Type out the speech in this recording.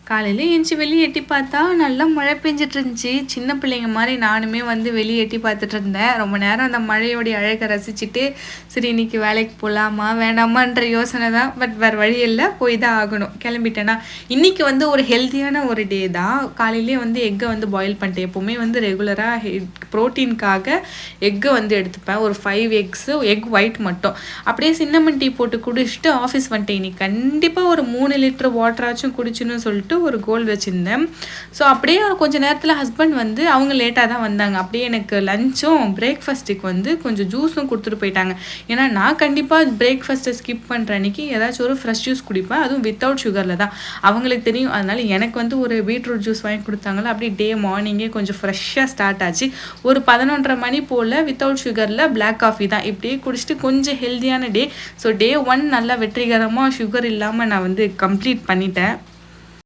காலையில எந்திச்சு வெளியே எட்டி பார்த்தா நல்லா மழை பெஞ்சிட்டு இருந்துச்சு. சின்ன பிள்ளைங்க மாதிரி நானுமே வந்து வெளியே எட்டி பார்த்துட்டு இருந்தேன். ரொம்ப நேரம் அந்த மழையோடைய அழகை ரசிச்சுட்டு சரி இன்னைக்கு வேலைக்கு போகலாமா வேணாமான்ற யோசனை தான். பட் வேறு வழி இல்லை, போய் தான் ஆகணும். கிளம்பிட்டேன்னா இன்னைக்கு வந்து ஒரு ஹெல்த்தியான ஒரு டே தான். காலையிலேயே வந்து எக்கை வந்து பாயில் பண்ணிட்டேன். எப்போவுமே வந்து ரெகுலராக ப்ரோட்டீனுக்காக எக்கை வந்து எடுத்துப்பேன். ஒரு 5 எக்ஸு, எக் ஒயிட் மட்டும். அப்படியே சின்னமன் டீ போட்டு குடிச்சிட்டு ஆஃபீஸ் வந்துட்டேன். இன்னைக்கு கண்டிப்பாக ஒரு 3 லிட்டர் வாட்டராச்சும் குடிச்சுன்னு சொல்லிட்டு ஒரு கோல் வச்சுருந்தேன். ஸோ அப்படியே கொஞ்சம் நேரத்தில் ஹஸ்பண்ட் வந்து அவங்க லேட்டாக தான் வந்தாங்க. அப்படியே எனக்கு லஞ்சும் பிரேக்ஃபாஸ்ட்டுக்கு வந்து கொஞ்சம் ஜூஸும் கொடுத்துட்டு போயிட்டாங்க. ஏன்னா நான் கண்டிப்பாக பிரேக்ஃபாஸ்ட்டை ஸ்கிப் பண்ணுற அன்றைக்கி ஏதாச்சும் ஒரு ஃப்ரெஷ் ஜூஸ் குடிப்பேன், அதுவும் வித்தவுட் சுகரில் தான். அவங்களுக்கு தெரியும். அதனால் எனக்கு வந்து ஒரு பீட்ரூட் ஜூஸ் வாங்கி கொடுத்தாங்களா, அப்படியே டே மார்னிங்கே கொஞ்சம் ஃப்ரெஷ்ஷாக ஸ்டார்ட் ஆச்சு. ஒரு 11:30 மணி போல் வித்தவுட் சுகரில் பிளாக் காஃபி தான் இப்படியே குடிச்சிட்டு கொஞ்சம் ஹெல்த்தியான டே. ஸோ டே 1 நல்லா வெற்றிகரமாக சுகர் இல்லாமல் நான் வந்து கம்ப்ளீட் பண்ணிட்டேன்.